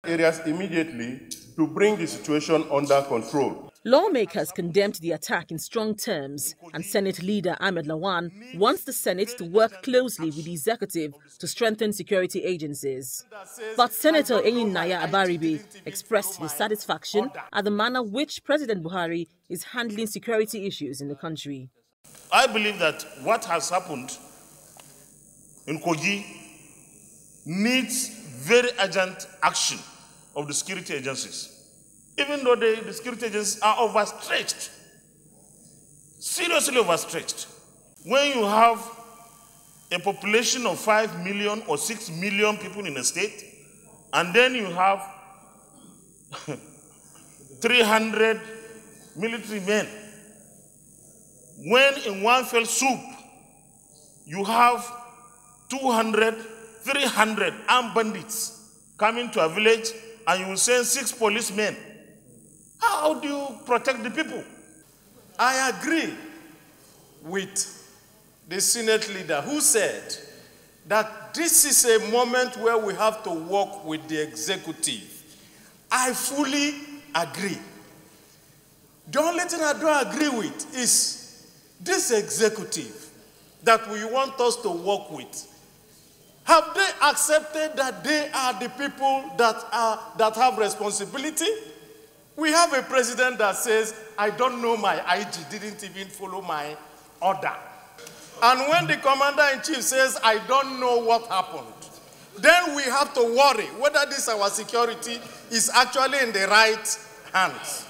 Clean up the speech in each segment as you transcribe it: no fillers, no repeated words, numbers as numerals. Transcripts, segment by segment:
Areas immediately to bring the situation under control. Lawmakers condemned the attack in strong terms, and Senate leader Ahmed Lawan wants the Senate to work closely with the executive to strengthen security agencies. But Senator Naya Abaribe expressed dissatisfaction at the manner which President Buhari is handling security issues in the country. I believe that what has happened in Kogi needs very urgent action of the security agencies. Even though the security agencies are overstretched, seriously overstretched. When you have a population of 5 million or 6 million people in a state, and then you have 300 military men, when in one fell swoop you have 200, 300 armed bandits coming to a village and you will send 6 policemen, how do you protect the people? I agree with the Senate leader who said that this is a moment where we have to work with the executive. I fully agree. The only thing I don't agree with is this executive that we want us to work with. Have they accepted that they are the people that have responsibility? We have a president that says, I don't know, my IG didn't even follow my order. And when the commander-in-chief says, I don't know what happened, then we have to worry whether this our security is actually in the right hands.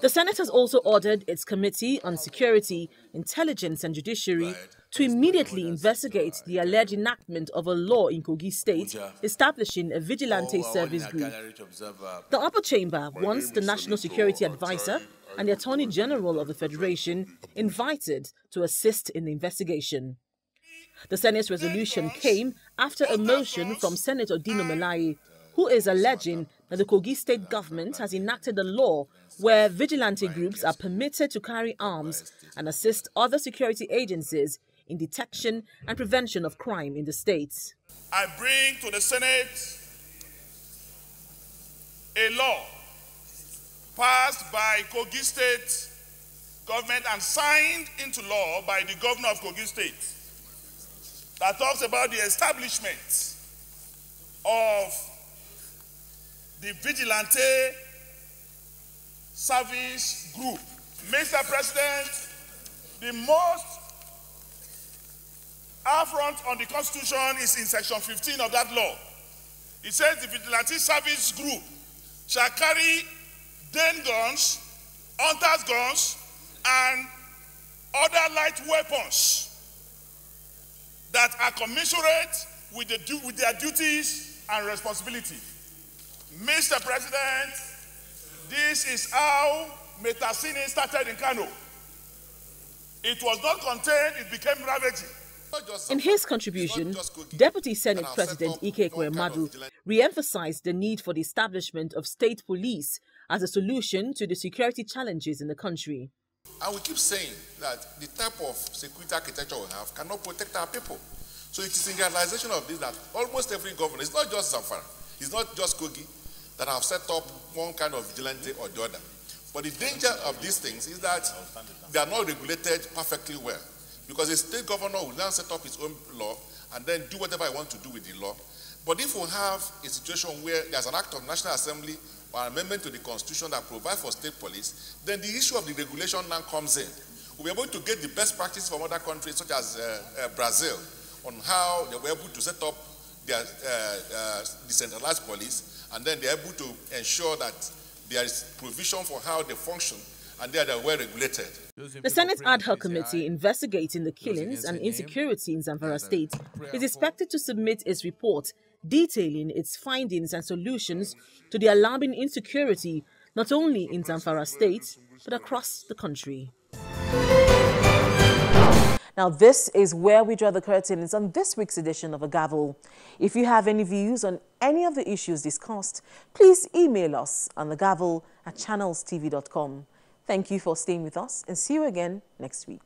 The Senate has also ordered its Committee on Security, Intelligence and Judiciary to immediately investigate the alleged enactment of a law in Kogi State establishing a vigilante service group. The upper chamber wants the National Security Advisor and the Attorney General of the Federation invited to assist in the investigation. The Senate's resolution came after a motion from Senator Dino Melaye, who is alleging that the Kogi State government has enacted a law where vigilante groups are permitted to carry arms and assist other security agencies in detection and prevention of crime in the state. I bring to the Senate a law passed by Kogi State government and signed into law by the governor of Kogi State that talks about the establishment of the vigilante service group. Mr. President, the most affront on the Constitution is in section 15 of that law. It says the vigilante service group shall carry den guns, hunters guns, and other light weapons that are commensurate with their duties and responsibility. Mr. President, this is how Metasini started in Kano. It was not contained, it became ravaging. In his contribution, Deputy Senate President Ike Kwemadu re-emphasized the need for the establishment of state police as a solution to the security challenges in the country. And we keep saying that the type of security architecture we have cannot protect our people. So it is in realization of this that almost every government, it's not just Zamfara, it's not just Kogi, that have set up one kind of vigilante or the other. But the danger of these things is that they are not regulated perfectly well. Because a state governor will now set up his own law and then do whatever he wants to do with the law. But if we have a situation where there's an act of National Assembly or an amendment to the Constitution that provides for state police, then the issue of the regulation now comes in. We'll be able to get the best practice from other countries such as Brazil on how they were able to set up their decentralized police, and then they're able to ensure that there is provision for how they function and they are well regulated. The Senate Ad Hoc Committee investigating the killings and insecurity in Zamfara State is expected to submit its report detailing its findings and solutions to the alarming insecurity not only in Zamfara State but across the country. Now, this is where we draw the curtains on this week's edition of A Gavel. If you have any views on any of the issues discussed, please email us on thegavel@channelstv.com. Thank you for staying with us and see you again next week.